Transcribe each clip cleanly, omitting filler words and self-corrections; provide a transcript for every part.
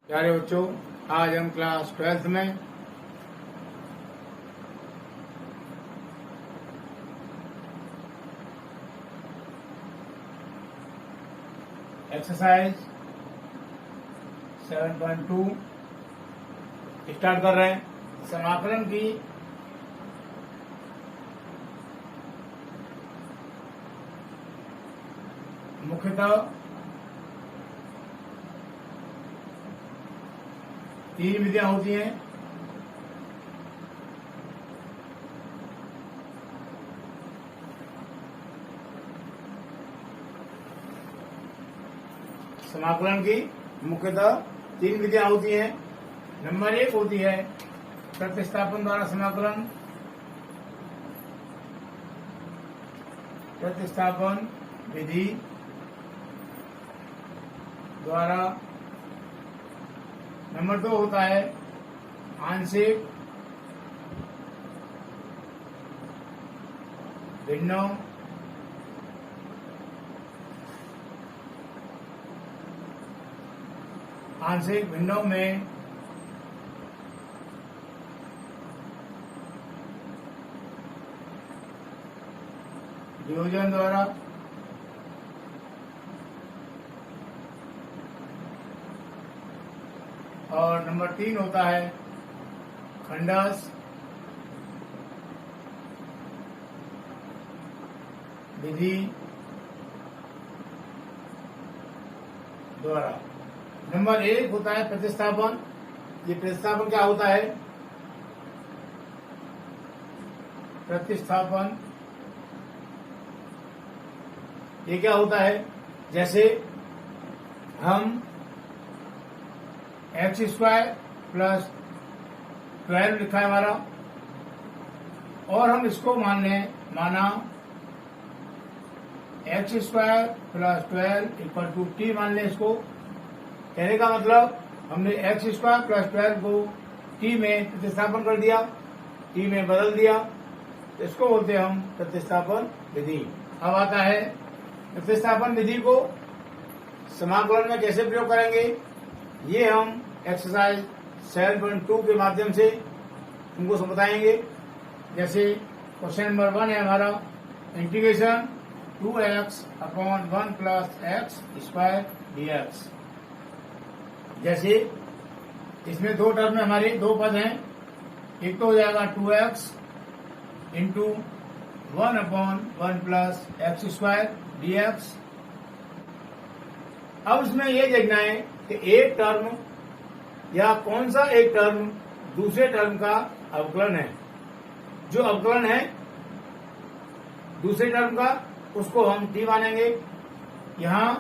प्यारे बच्चों, आज हम क्लास 12th में एक्सरसाइज 7.2 स्टार्ट कर रहे हैं। समाकलन की मुख्यतः तीन विधियां होती हैं। समाकलन की मुख्यतः तीन विधियां होती हैं। नंबर 1 होती है प्रतिस्थापन द्वारा समाकलन। प्रतिस्थापन विधि द्वारा। नंबर 2 होता है आंशिक भिन्नों में वियोजन द्वारा। और नंबर 3 होता है खंडस विधि द्वारा। नंबर 1 होता है प्रतिस्थापन। ये प्रतिस्थापन क्या होता है? प्रतिस्थापन ये क्या होता है? जैसे हम x² प्लस 12 लिखा है हमारा, और हम इसको माना x² plus 12 equal to t मान लें। इसको कहने का मतलब हमने x² प्लस 12 को t में प्रतिस्थापन कर दिया, t में बदल दिया। इसको बोलते हैं हम प्रतिस्थापन विधि। अब आता है प्रतिस्थापन विधि को समाकलन में कैसे प्रयोग करेंगे, ये हम एक्सरसाइज 7.2 के माध्यम से तुमको समझाएंगे। जैसे क्वेश्चन नंबर 1 है हमारा integration 2x upon 1 plus x square dx। जैसे इसमें दो टर्म में हमारे दो पद हैं। एक तो हो जाएगा 2x into 1 upon 1 plus x square dx। अब इसमें ये देखना है कि एक टर्म या कौन सा एक टर्म दूसरे टर्म का अवकलन है। जो अवकलन है दूसरे टर्म का, उसको हम t मानेंगे। यहां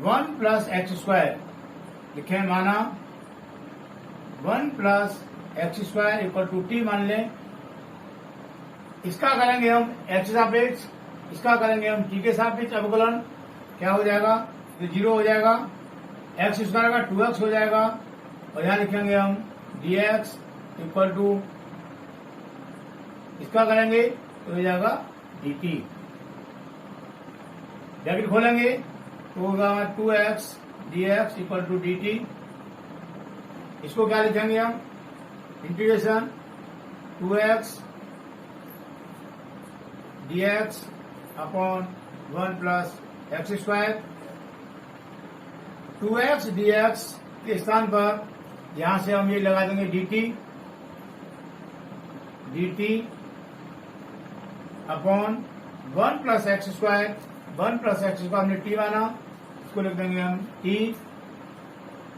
1 प्लस एक्स स्क्वायर लिखे, माना 1 plus x square equal to t मान लें। इसका करेंगे हम x सापेक्ष, इसका करेंगे हम t के सापेक्ष अवकलन। क्या हो जाएगा? तो 0 हो जाएगा। एक्स स्क्वायर का 2x हो जाएगा, और यहां लिखेंगे हम dx इक्वल टू, इसका करेंगे तो हो जाएगा dt। ब्रैकेट खोलेंगे तो होगा 2x dx equal to dt। इसको क्या लिखेंगे हम? Integration 2x dx upon 1 plus x square. 2x dx के स्थान पर यहां से हम ये लगा देंगे dt upon 1 plus x square. 1 plus x square हमने t माना, इसको लिख देंगे हम t।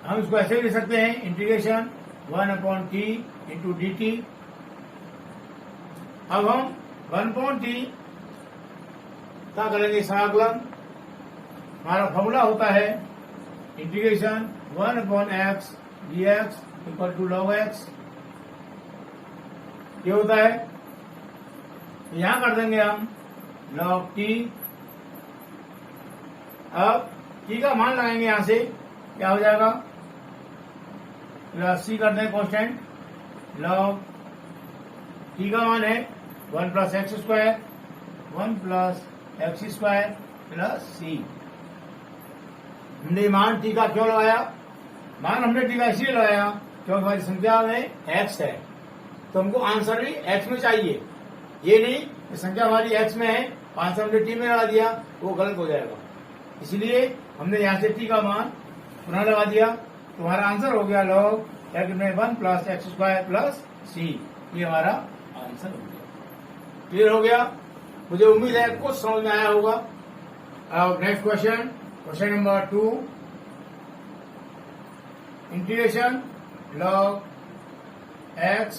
हम इसको ऐसे भी लिख सकते हैं integration 1 upon t into dt। अब हम 1 अपॉन t का करेंगे समाकलन। हमारा फॉर्मूला होता है integration 1 upon x dx equal to log x। ये होता है, यहां कर देंगे हम log t। अब t का मान लगाएंगे, यहां से क्या हो जाएगा? प्लस c कर दें कांस्टेंट। log t का मान है 1 plus x square, 1 plus x square plus C. हमने मान टी का क्यों लगाया? मान हमने टी का इसलिए लगाया क्योंकि हमारी संख्या में एक्स है, तो हमको आंसर भी एक्स में चाहिए। ये नहीं कि संख्या हमारी एक्स में है, आंसर हमने टी में लगा दिया, वो गलत हो जाएगा। इसलिए हमने यहाँ से टी का मान पुनः लगा दिया, तो हमारा आंसर हो गया log एक्स में 1 plus x square plus c. ये हमारा आंसर हो गया। क्लियर हो गया? मुझे उम्मीद है कुछ समझ में आया होगा। अब next question, question number 2, integration log X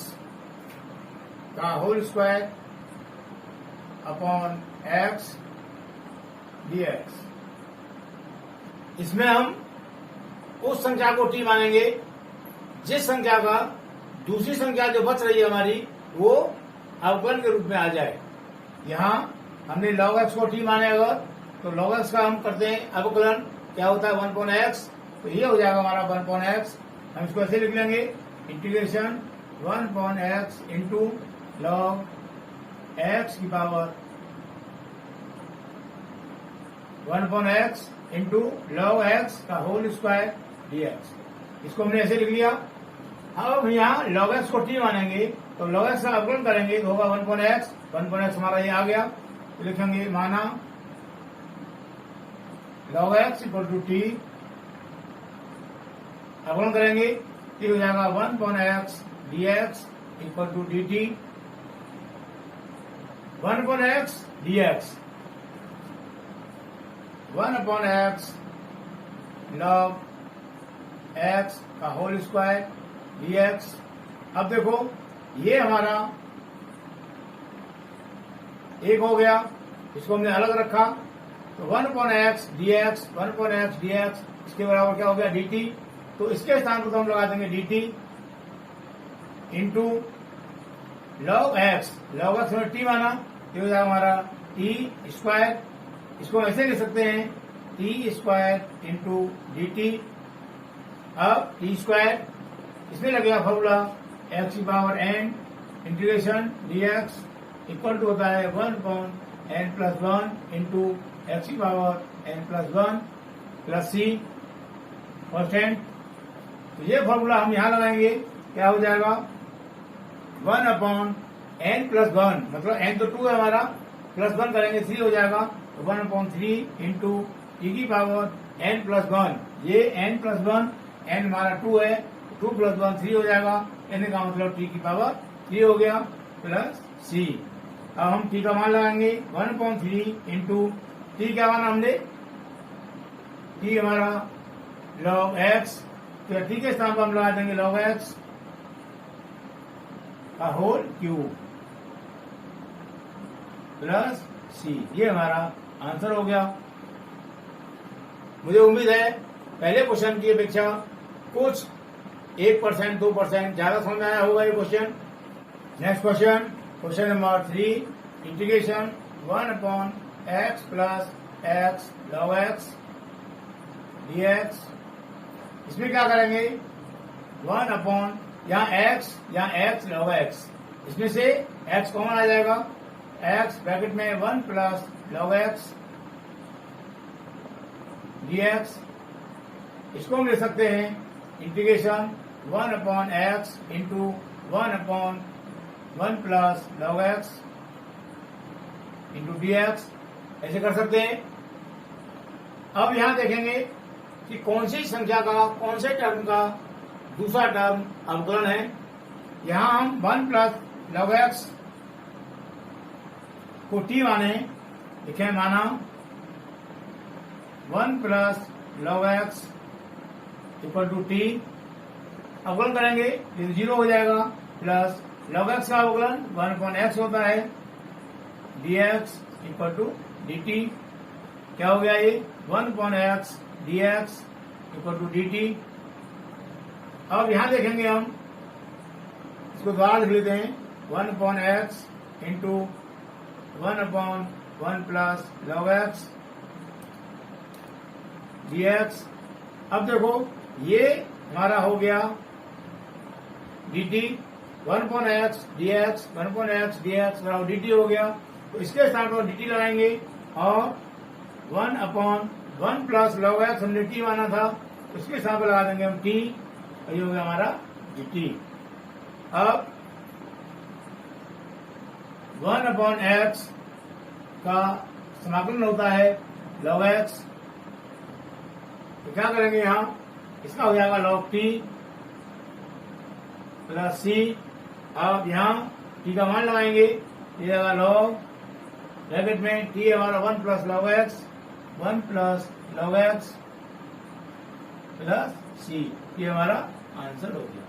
का whole square upon x dx। इसमें हम उस संख्या को टी मानेंगे जिस संख्या का दूसरी संख्या जो बच रही है हमारी वो अवकलन के रूप में आ जाए। यहाँ हमने log x को टी माने अगर, तो log x का हम करते हैं अवकलन, क्या होता है 1/x, तो ये हो जाएगा हमारा 1/x। हम इसको ऐसे लिख लेंगे, integration 1/x into log x की power 1/x into log x का होल स्क्वायर dx। इसको हमने ऐसे लिख लिया। अब हम यहाँ log x को t मानेंगे, तो log x का अवकलन करेंगे तो होगा 1/x। 1/x हमारा ये आ गया, तो लिखेंगे माना log x equal to t, अवकलन करेंगे t हो जाएगा 1/x dx equal to dt। 1/x dx 1/x log x का होल स्क्वायर dx। अब देखो ये हमारा एक हो गया, इसको हमने अलग रखा, तो 1/x dx 1/x dx इसके बराबर क्या हो गया dt। तो इसके स्थान पर तो हम लगा देंगे dt इंटू log x में t माना, ये हो जाएगा हमारा t स्क्वायर। इसको ऐसे लिख सकते हैं t square into d T. अब टी स्क्वायर इसमें लगेगा फॉर्मूला एक्स की power n integration d x equal to होता है 1/n+1 इंटू एक्स की power n+1 plus c constant. तो ये फॉर्मूला हम यहाँ लगाएंगे, क्या हो जाएगा 1/n+1, मतलब n तो 2 है हमारा, +1 करेंगे 3 हो जाएगा, तो 1/3 इंटू टी की पावर n+1। ये n+1, n हमारा 2 है, 2 + 1 3 हो जाएगा, n का मतलब टी की पावर 3 हो गया प्लस सी। अब हम टी का मान लगाएंगे 1/3 इंटू टी क्या माना हमने, टी हमारा log x, तो टी के स्थान पर हम लगा देंगे log x का होल क्यूब प्लस सी। ये हमारा आंसर हो गया। मुझे उम्मीद है पहले क्वेश्चन की अपेक्षा कुछ 1% 2% ज्यादा समझ में आया होगा ये question. Next question, question number 3, integration 1/x plus x log x dx। इसमें क्या करेंगे 1/, यहाँ x log x, इसमें से x कॉमन आ जाएगा, x ब्रैकेट में 1 प्लस log x dx। इसको हम ले सकते हैं integration 1/x into 1/1 plus log x into dx, ऐसे कर सकते हैं। अब यहां देखेंगे कि कौन सी संख्या का कौन से टर्म का दूसरा टर्म अवकलन है। यहां हम 1 प्लस log x को t माने, लिखे माना 1 plus log x equal to t, अवकलन करेंगे तो 0 हो जाएगा, प्लस log x का अवकलन 1/x होता है dx इक्वल टू dt। क्या हो गया ये 1/x dx equal to dt। अब यहां देखेंगे हम, इसको दोबारा लिख लेते हैं 1/x into 1/1 plus log x dx। अब देखो ये हमारा हो गया dt, 1/x dx 1/x dx बराबर dt हो गया, तो इसके स्थान पर dt लगाएंगे और 1/1 प्लस log x हमने t माना था, उसके स्थान पर लगा देंगे हम t, और ये हो गया हमारा dt। अब 1/x का समाकलन होता है log x, तो क्या करेंगे यहां, इसका हो जाएगा log t प्लस c। अब यहां t का मान लगाएंगे, ये जाएगा log ब्रैकेट में t हमारा 1 plus log x, 1 plus log x plus c, ये हमारा आंसर हो गया।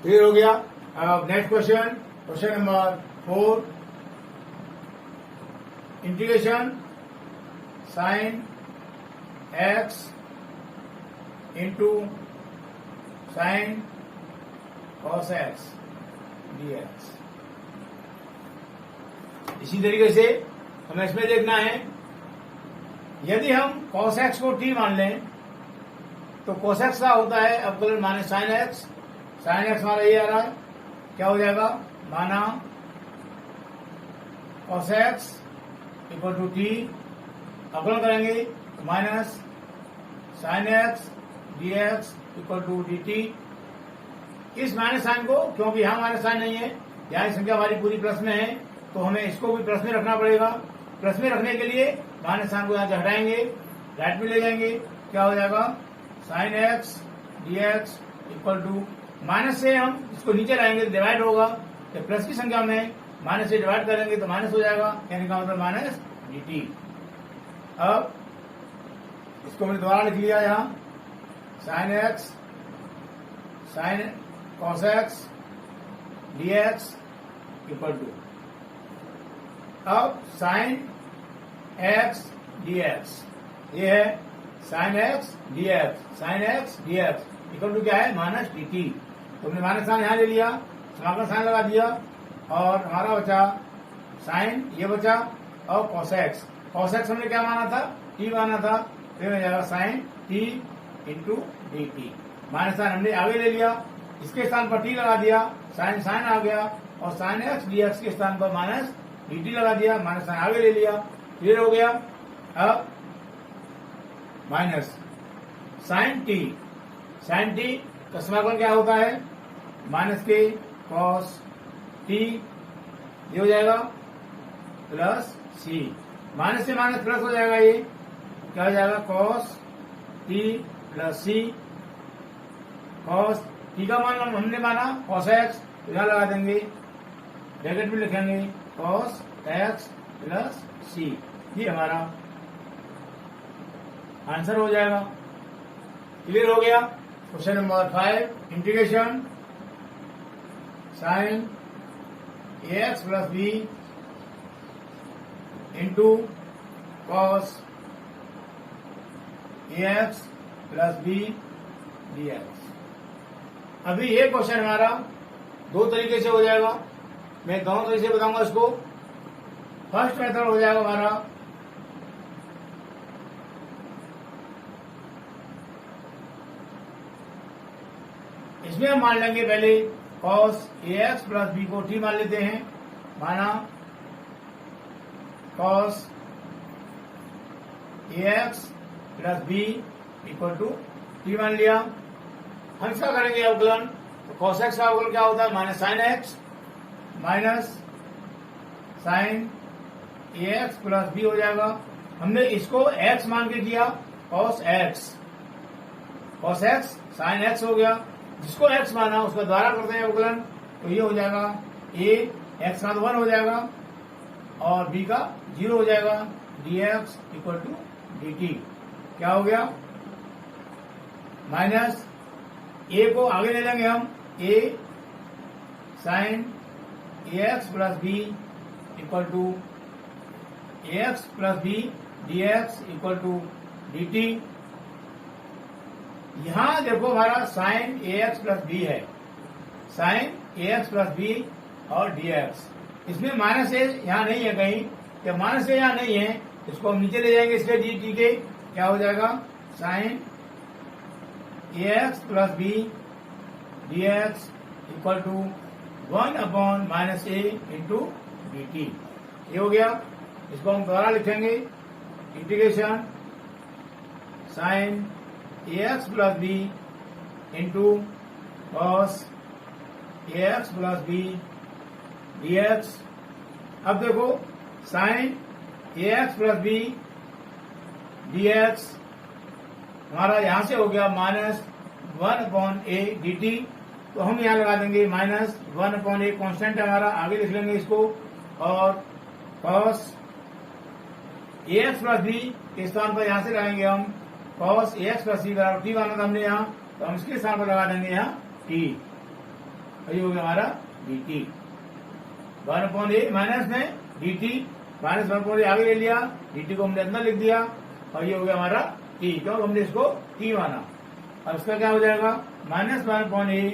क्लियर हो गया। अब next question, question number 4, integration sine x into sine cos x dx। इसी तरीके से हमें इसमें देखना है, यदि हम cos x को t मान लें तो cos x का होता है अवकलन माने sin x। sin x हमारा ये आ रहा है, क्या हो जाएगा, माना cos x equal to t, अवकलन करेंगे minus sin x dx equal to dt। इस माइनस साइन को, क्योंकि यहां माइनस साइन नहीं है, यहाँ संख्या हमारी पूरी प्लस में है, तो हमें इसको भी प्लस में रखना पड़ेगा। प्लस में रखने के लिए माइनस साइन को यहाँ से हटाएंगे, राइट में ले जाएंगे, क्या हो जाएगा, sin x dx equal to, minus से हम इसको नीचे लाएंगे तो डिवाइड होगा, तो प्लस की संख्या में माइनस से डिवाइड करेंगे तो माइनस हो जाएगा, यानी का मतलब माइनस dt। अब इसको मैंने दोबारा लिख लिया यहाँ, sin x sin cos x dx equal to, अब sin x dx, ये है sin x dx equal to क्या है, माइनस dt। तो हमने माइनस साइन यहाँ ले लिया, समाकलन साइन लगा दिया, और हमारा बचा साइन, ये बचा, और cos x हमने क्या माना था, t माना था, फिर हो जाएगा sine t into dt। Minus sine हमने आगे ले लिया, इसके स्थान पर t लगा दिया, साइन साइन आ गया, और साइन x dx के स्थान पर माइनस dt लगा दिया, माइनस साइन आगे ले लिया, क्लियर हो गया। अब माइनस साइन t का समाकलन क्या होता है, माइनस के cos t, ये हो जाएगा प्लस c, माइनस से माइनस प्लस हो जाएगा, ये क्या हो जाएगा, cos t plus c। cos t का मान हमने माना cos x, तो यहां लगा देंगे, ब्रैकेट में लिखेंगे cos x प्लस c, ये हमारा आंसर हो जाएगा। क्लियर हो गया। Question number 5, integration sine ax plus b into cos ax plus b dx। अभी ये क्वेश्चन हमारा दो तरीके से हो जाएगा, मैं दोनों तरीके से बताऊंगा इसको। फर्स्ट मेथड हो जाएगा हमारा इसमें हम मान लेंगे पहले cos ax प्लस b को t मान लेते हैं, माना cos ax plus b equal to t मान लिया। हम इसका करेंगे अवकलन, तो cos x का अवकलन क्या होता है, minus sine x minus sine ax plus b हो जाएगा। हमने इसको x मान के किया, cos x साइन x हो गया, जिसको x माना उसका द्वारा करते हैं अवकलन, तो ये हो जाएगा a x का 1 हो जाएगा और b का 0 हो जाएगा, dx इक्वल टू dt। क्या हो गया, माइनस a को आगे ले लेंगे हम, a sine ax plus b equal to ax plus b dx equal to dt। यहां देखो हमारा साइन ax प्लस b है, साइन ax प्लस b और dx, इसमें माइनस ए यहाँ नहीं है कहीं, या माइनस ए यहाँ नहीं है, इसको हम नीचे ले जाएंगे इसके dt के, क्या हो जाएगा, sine ax plus b dx equal to 1 upon minus A into dt। ये हो गया। इसको हम दोबारा लिखेंगे, इंटीग्रेशन साइन ए x plus B into cos ए x plus B D x. अब देखो साइन ए x plus B D x हमारा यहां से हो गया -1/a/dt। तो हम यहां लगा देंगे -1/a, कांस्टेंट है हमारा, आगे लिख लेंगे इसको। और cos A x plus B के स्थान पर यहां से लगाएंगे हम कॉस ए एक्स प्लस सी बराबर टी माना था हमने यहाँ, तो हम इसके स्थान पर लगा देंगे यहाँ टी। ये हो गया हमारा डी टी। 1/a माइनस में डी टी, -1/a आगे ले लिया, डी टी को हमने अंदर लिख दिया, और ये हो गया हमारा टी, क्यों हमने इसको टी माना। अब इसका क्या हो जाएगा -1/a,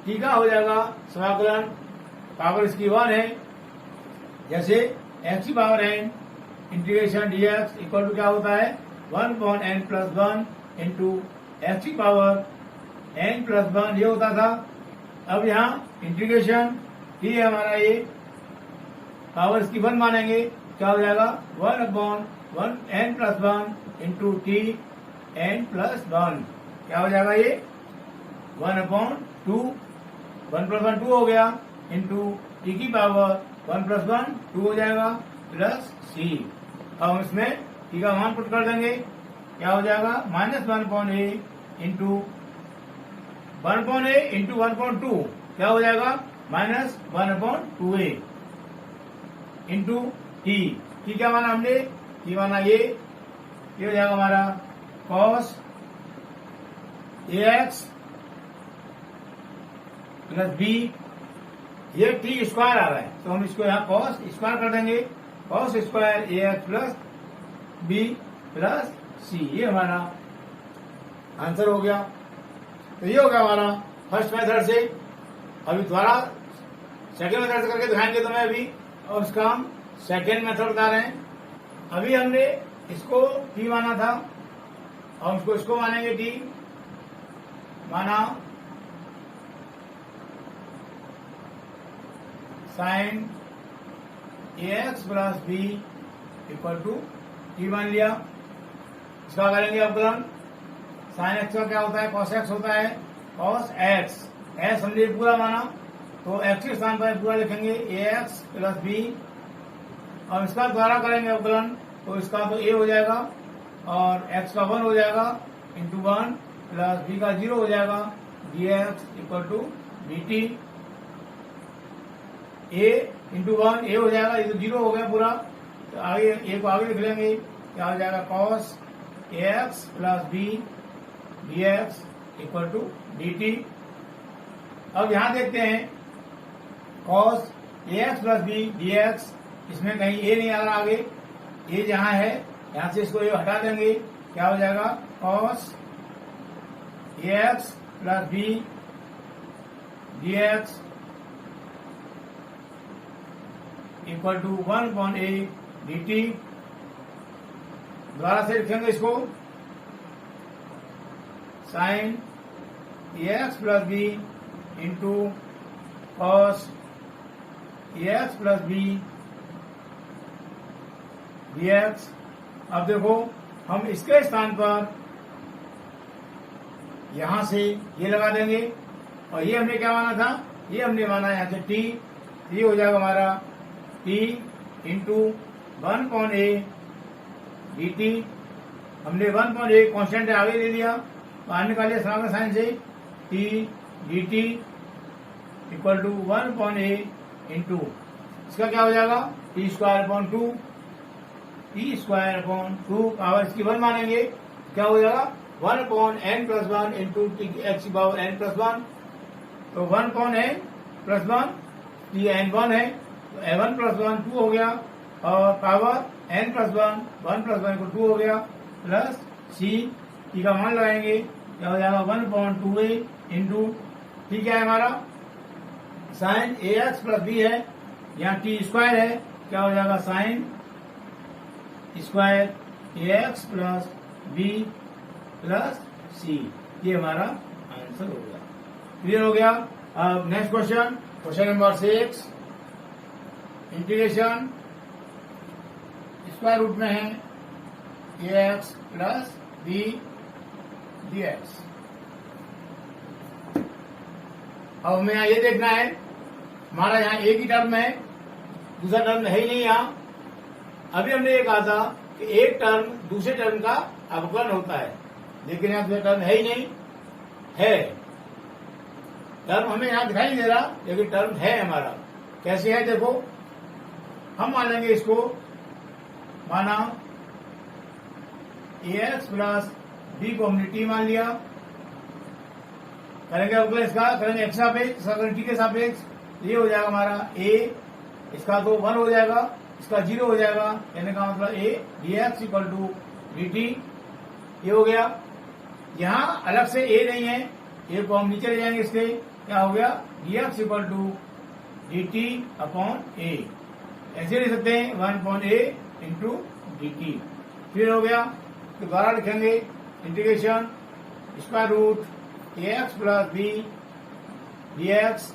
टी का हो जाएगा समाकलन, पावर इसकी 1 है, जैसे एक्स की power n integration dx equal to क्या होता है 1/n+1 इंटू एक्स की पावर n+1 ये होता था। अब यहाँ इंटीग्रेशन t है हमारा, ये पावर इसकी 1 मानेंगे, क्या हो जाएगा 1/n+1 इंटू टी n+1, क्या हो जाएगा ये 1/2, 1+1 2 हो गया, इंटू टी की पावर 1+1 2 हो जाएगा, प्लस सी। अब हम इसमें टी का मान पुट कर देंगे, क्या हो जाएगा -1/a इंटू 1/a इंटू 1/2 क्या हो जाएगा -1/2a इंटू टी। टी क्या माना हमने, टी माना ये हो जाएगा हमारा cos A x plus B, ये टी स्क्वायर आ रहा है तो हम इसको यहाँ कॉस स्क्वायर कर देंगे, cos square a x plus b plus c, ये हमारा आंसर हो गया। तो ये हो गया हमारा फर्स्ट मेथड से। अभी दोबारा सेकेंड मेथड से करके दिखाएंगे तुम्हें अभी, और उसका हम सेकेंड मेथड बता रहे हैं। अभी हमने इसको टी माना था, और इसको मानेंगे टी, माना sine A x plus b equal to t मान लिया। इसका करेंगे अवकलन, साइन एक्स का क्या होता है कॉस एक्स होता है, कॉस एक्स एक्स हमने पूरा माना, तो एक्स के स्थान पर पूरा लिखेंगे ए एक्स प्लस बी, और इसका द्वारा करेंगे अवकलन, तो इसका तो ए हो जाएगा और एक्स का 1 हो जाएगा इंटू 1 प्लस बी का 0 हो जाएगा, d x equal to D t. A into 1 a हो जाएगा, ये तो 0 हो गया पूरा, तो आगे ए को आगे लिख लेंगे, क्या हो जाएगा cos A x plus B D x equal to D T. अब यहां देखते हैं कॉस ए x plus B D x, इसमें कहीं ए नहीं आ रहा आगे, ए जहां है यहां से इसको ये हटा देंगे, क्या हो जाएगा cos A x plus B D x equal to 1/a dt। दोबारा से लिखेंगे इसको, साइन ए x plus B into cos ए x plus B D x. अब देखो हम इसके स्थान पर यहां से ये लगा देंगे, और ये हमने क्या माना था, ये हमने माना यहां से टी, ये हो जाएगा हमारा T into 1/a D T. हमने 1/a कॉन्स्टेंट आगे ले लिया, बाहर निकालिए समाकलन साइन से, t d t equal to 1/a into इसका क्या हो जाएगा t square upon 2, t square upon 2 power इसकी 1 मानेंगे, क्या हो जाएगा 1/n+1 इंटू एक्स की पावर n+1, तो 1/n+1 टी n1 है, तो n1+1 2 हो गया, और पावर n+1 1+1 को 2 हो गया, प्लस सी, टी का मान लगाएंगे, क्या हो जाएगा 1/2a इंटू टी क्या है हमारा साइन ए एक्स प्लस बी है, यहाँ टी स्क्वायर है, क्या हो जाएगा sine square a x plus b plus c, ये हमारा आंसर हो गया। क्लियर हो गया। अब next question, question number 6, integration square root में है a x plus B D x. अब हमें यहाँ ये देखना है, हमारा यहाँ एक ही टर्म है, दूसरा टर्म है ही नहीं यहाँ। अभी हमने ये कहा था कि एक टर्म दूसरे टर्म का अवकलन होता है, लेकिन यहाँ दूसरा टर्म है ही नहीं। है टर्म हमें यहाँ दिखाई नहीं दे रहा, लेकिन टर्म है हमारा। कैसे है देखो, हम मान लेंगे इसको, माना ए एक्स प्लस बी को हमने टी मान लिया। करेंगे अवकलन इसका, करेंगे एक्स सापेक्ष, टी के सापेक्ष। ये हो जाएगा हमारा ए, इसका तो 1 हो जाएगा, इसका 0 हो जाएगा, कहने का मतलब a d x equal to D t. ये हो गया। यहाँ अलग से ए नहीं है, ए को हम नीचे ले जाएंगे, इसके क्या हो गया, d x equal to D t upon a. ऐसे लिख सकते हैं 1 upon a into d t. फिर हो गया, दोबारा लिखेंगे integration square root a x plus B D x.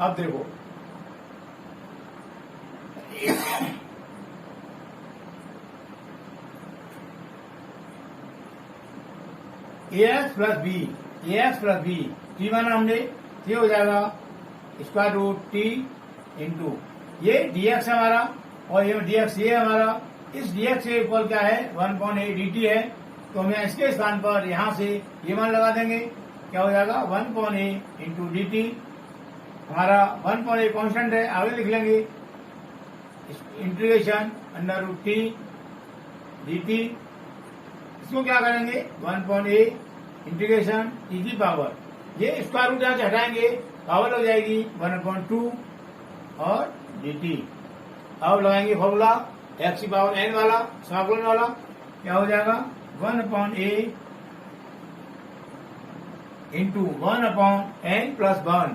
अब देखो a x plus b, a x plus b, t माना हमने, ये हो जाएगा स्क्वायर रूट टी इंटू ये डी एक्स है हमारा, और ये डी एक्स ये हमारा। इस डी एक्स के इक्वल क्या है, 1 अपॉन ए डी टी है। तो हमें इसके स्थान पर यहां से ये मान लगा देंगे, क्या हो जाएगा 1 upon a into d t. हमारा 1 अपॉन ए कॉन्स्टेंट है, आगे लिख लेंगे integration under root t d t. इसको क्या करेंगे 1 अपॉन ए इंटीग्रेशन टी की पावर, ये स्क्वायर रूट यहां से हटाएंगे, पावर हो जाएगी 1 अपॉन 2 और डी टी। अब लगाएंगे फॉर्मूला एक्स की पावर एन वाला, समाकलन वाला, क्या हो जाएगा 1 upon a into 1 upon n plus 1।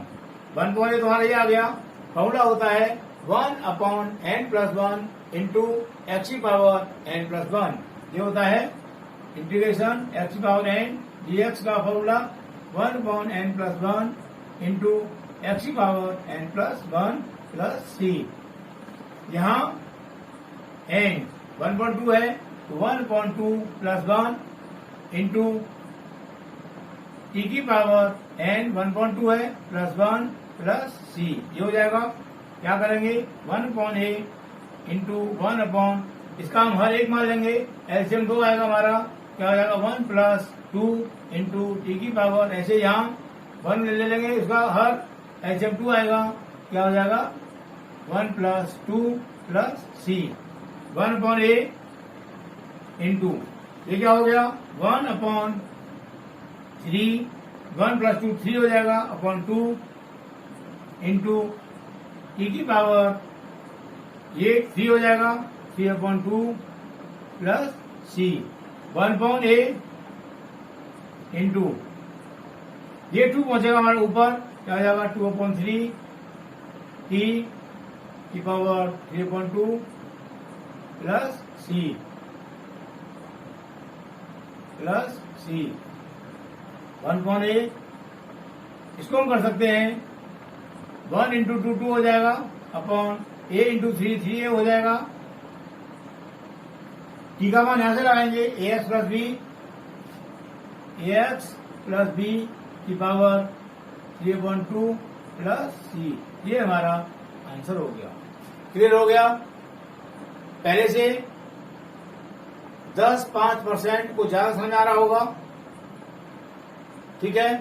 1 upon a तुम्हारा ये आ गया। फॉर्मूला होता है 1 upon n plus 1 into x की पावर एन प्लस 1। ये होता है इंटीग्रेशन एक्स की पावर एन डी एक्स का formula 1 upon n plus 1 into x की पावर एन प्लस 1 प्लस सी। यहाँ एन 1.2 है, तो 1.2 प्लस 1 इंटू टी की पावर एन 1.2 है प्लस 1 प्लस सी। ये हो जाएगा। क्या करेंगे 1 अपॉन ए इंटू 1 अपॉन, इसका हम हर एक मान लेंगे, एलसीएम 2 आएगा हमारा, क्या हो जाएगा 1 प्लस 2 इंटू टी की पावर, ऐसे यहाँ 1 ले लेंगे, इसका हर एलसीएम 2 आएगा, क्या हो जाएगा 1 plus 2 plus C. 1 upon a into ये क्या हो गया 1 अपॉन 3, 1 प्लस 2 3 हो जाएगा अपॉन 2 इंटू टी की पावर, ये 3 हो जाएगा 3 upon 2 plus C. 1 upon a into ये 2 पहुंचेगा हमारे ऊपर, क्या हो जाएगा 2 अपॉन 3 टी की पावर 3.2 प्लस सी प्लस सी। 1 अपॉन ए, इसको हम कर सकते हैं 1 इंटू 2 2 हो जाएगा अपॉन ए इंटू 3 3 हो जाएगा। टी का मान यहां से लगाएंगे ए x plus b, a x plus B की पावर 3.2 प्लस सी। ये हमारा आंसर हो गया। क्लियर हो गया। पहले से 10-5% को ज्यादा समझ आ रहा होगा। ठीक है।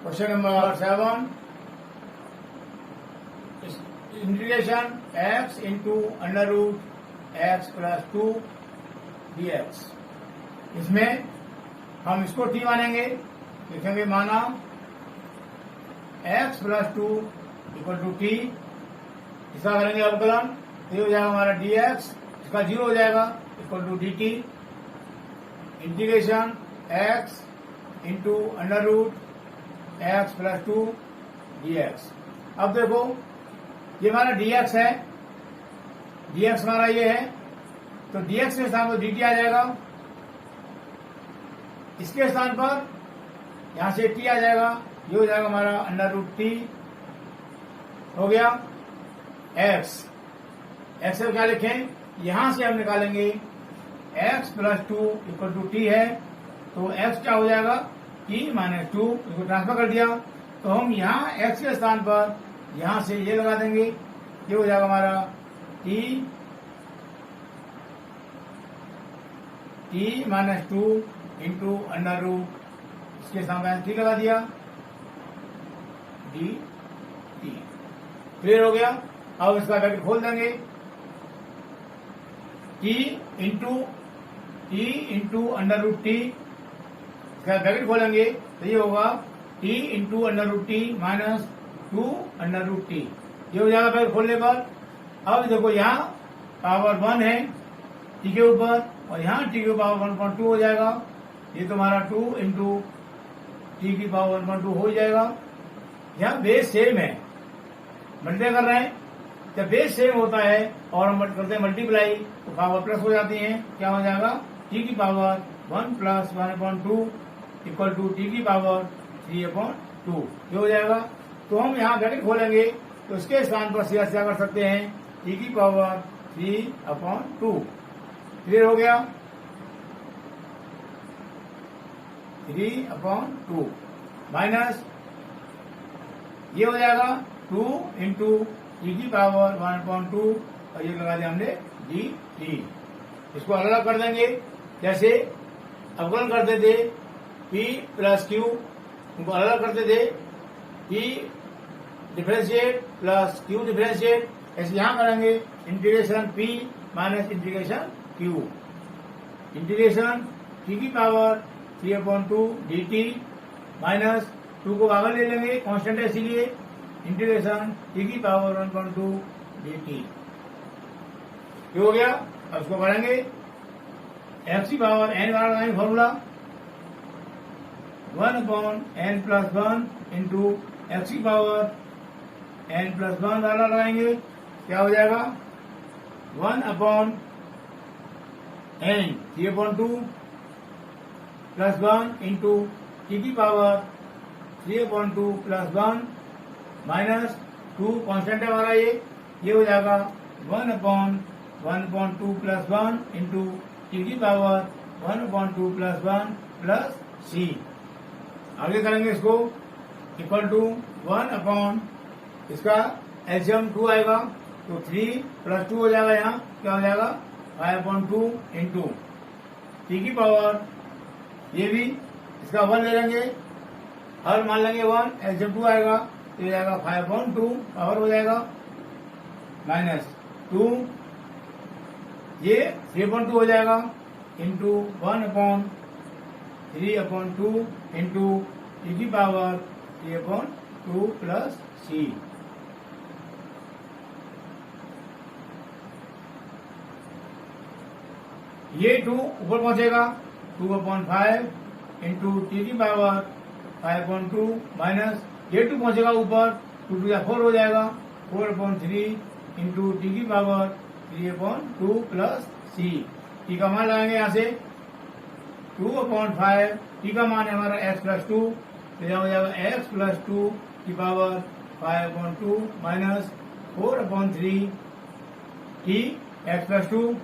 Question number 7, integration x into under root x plus 2 d x. इसमें हम इसको टी मानेंगे, लिखेंगे माना x plus 2 equal to t. इसका करेंगे अवकलन, ये हो जाएगा हमारा डी एक्स, इसका 0 हो जाएगा equal to D t. Integration x into under root x plus 2 d x. अब देखो ये हमारा डी एक्स है, डी एक्स हमारा ये है, तो डी एक्स के स्थान पर डी टी आ जाएगा, इसके स्थान पर यहां से टी आ जाएगा, ये हो जाएगा हमारा अंडर रूट टी। हो गया एक्स, एक्स को क्या लिखें, यहां से हम निकालेंगे x plus 2 equal to t है, तो x क्या हो जाएगा t माइनस 2, इसको ट्रांसफर कर दिया तो हम यहाँ x के स्थान पर यहाँ से ये लगा देंगे, ये हो जाएगा हमारा t minus 2 into under root, इसके सामने t लगा दिया डी टी। क्लियर हो गया। अब इसका ब्रैकेट खोल देंगे, t into under root t, इसका ब्रैकेट खोलेंगे तो ये होगा t into under root t minus 2 under root t, ये हो जाएगा ब्रैकेट खोलने पर। अब देखो यहाँ पावर 1 है t के ऊपर और यहाँ t के पावर 1.2 हो जाएगा, ये तुम्हारा 2 इंटू टी की पावर 1.2 हो जाएगा। यहाँ बेस सेम है, मल्टीप्लाई कर रहे हैं, जब बेस सेम होता है और हम करते हैं मल्टीप्लाई तो पावर प्लस हो जाती है, क्या हो जाएगा टी की power 1 plus 1/2 equal to t की पावर 3/2, ये हो जाएगा। तो हम यहाँ ब्रैकेट खोलेंगे तो इसके स्थान पर सीधा सीधा कर सकते हैं टी की पावर 3/2। क्लियर हो गया, 3/2 माइनस ये हो जाएगा 2 इंटू टी की पावर 1/2 और ये लगा दिया हमने डी टी। इसको अलग अलग कर देंगे, जैसे अवकलन करते थे p प्लस क्यू, उनको अलग अलग करते थे p differentiate plus q differentiate, ऐसे यहाँ करेंगे integration p minus integration q, integration t की पावर 3/2 dt माइनस 2 को बाहर ले लेंगे, कांस्टेंट है इसीलिए इंटीग्रेशन t की पावर 1/2 dt, ये हो गया। अब इसको करेंगे x की पावर n बार लगाएंगे फॉर्मूला 1/n+1 इंटू x की पावर n+1 वाला लगाएंगे, क्या हो जाएगा 1/n 3/2 प्लस 1 इंटू t की पावर 3/2 प्लस 1 माइनस 2 कॉन्स्टेंट है हमारा, ये हो जाएगा 1/1.2 प्लस 1 इंटू टी की पावर 1/2 प्लस 1 प्लस c। आगे करेंगे इसको इक्वल टू 1/, इसका एलसीएम 2 आएगा तो 3 प्लस 2 हो जाएगा, यहाँ क्या हो जाएगा 5/2 इंटू टी की पावर, ये भी इसका 1 ले लेंगे, हर मान लेंगे 1, एलसीएम 2 आएगा तो ये जाएगा 5/2 पावर हो जाएगा माइनस 2, ये 3/2 हो जाएगा इंटू 1/3/2 इंटू टी की पावर 3/2 प्लस c। ये 2 ऊपर पहुंचेगा 2/5 इंटू टी की पावर 5/2 माइनस ये 2 पहुंचेगा ऊपर 2 2 4 हो जाएगा 4/3 इंटू टी की पावर 3/2 प्लस c। टी का मान लगाएंगे यहाँ से 2/5, टी का मान है हमारा x+2, तो यहाँ हो जाएगा x+2 की पावर 5/2 माइनस 4/3 टी x+2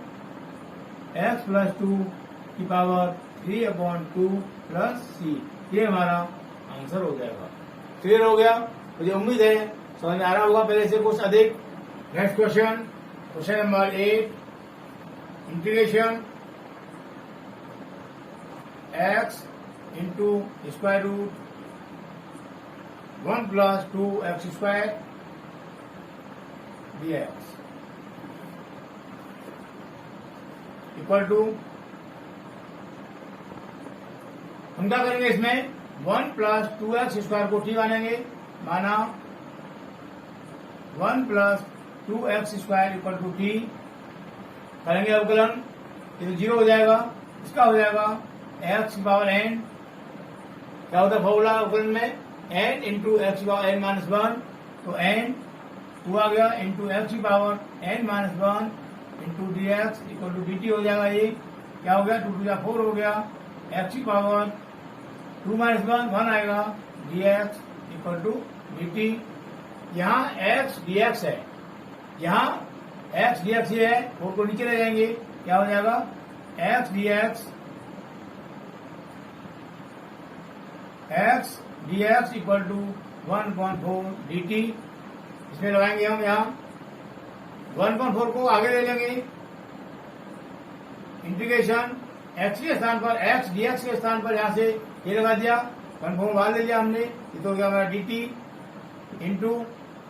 की पावर 3/2 प्लस c, ये हमारा आंसर हो जाएगा। क्लियर हो गया, मुझे उम्मीद है समझ में आ रहा होगा पहले से कुछ अधिक। Next question, question number 8, integration x into square root 1 plus 2x² dx equal to, हम क्या करेंगे इसमें 1 प्लस 2x² को t मानेंगे, माना 1 plus 2x² equal to t, करेंगे अवकलन, ये 0 हो जाएगा, इसका हो जाएगा x की पावर n, क्या होता है फॉर्मूला अवकलन में n इंटू x की पावर n माइनस 1, तो n 2 आ गया इंटू x की power n minus 1 into dx equal to dt हो जाएगा। ये क्या हो गया 2 2 4 हो गया, x की पावर 2 माइनस 1 आएगा, dx इक्वल टू dt। यहाँ x dx है, यहाँ x dx ये है, 4 को नीचे ले जाएंगे, क्या हो जाएगा x dx x d x equal to 1/4 dt। इसमें लगाएंगे हम यहाँ 1/4 को आगे ले लेंगे, इंटीग्रेशन x के स्थान पर x dx के स्थान पर यहाँ से ये लगा दिया, 1/4 बाहर ले लिया हमने, ये तो क्या हमारा dt इंटू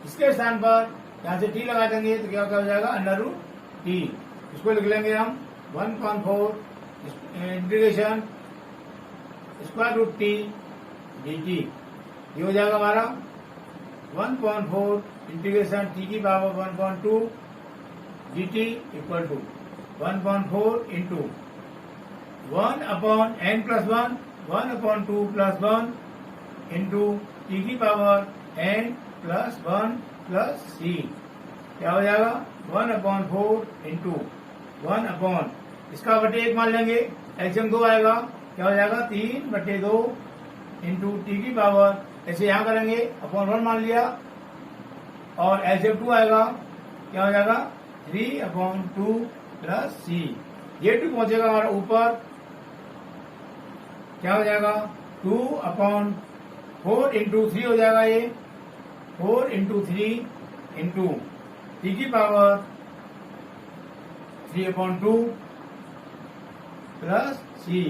इसके स्थान पर यहाँ से t लगा देंगे तो क्या हो जाएगा √t। इसको लिख लेंगे हम 1/4 इंटीग्रेशन √t dt। ये हो जाएगा हमारा 1/4 इंटीग्रेशन t की power 1/2 dt equal to 1/4 into 1/n+1 1/2+1 into t की पावर n+1 प्लस c। क्या हो जाएगा 1/4 इंटू 1 इसका बटे 1 मान लेंगे, एलसीएम 2 आएगा, क्या हो जाएगा 3/2 इंटू टी की पावर, ऐसे यहाँ करेंगे अपॉन 1 मान लिया, और एलसीएम 2 आएगा, क्या हो जाएगा 3/2 प्लस सी। ये 2 पहुंचेगा हमारा ऊपर, क्या हो जाएगा 2/4 इंटू 3 हो जाएगा, ये 4 इंटू 3 इंटू टी की power 3/2 plus c.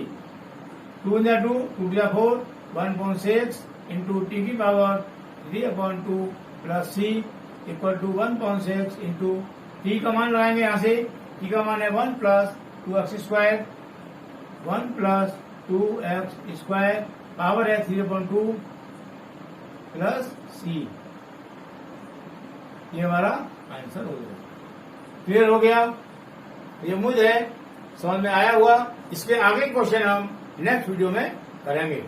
2 × 2 2 × 4 1/6 into t की power 3/2 plus c equal to 1/6 into t का मान लगाएंगे यहाँ से, टी का मान है 1 + 2x², 1 + 2x² पावर है 3/2 प्लस सी। ये हमारा आंसर हो गया। क्लियर हो गया? ये मुझे समझ में आया हुआ। इसके आगे क्वेश्चन हम नेक्स्ट वीडियो में करेंगे।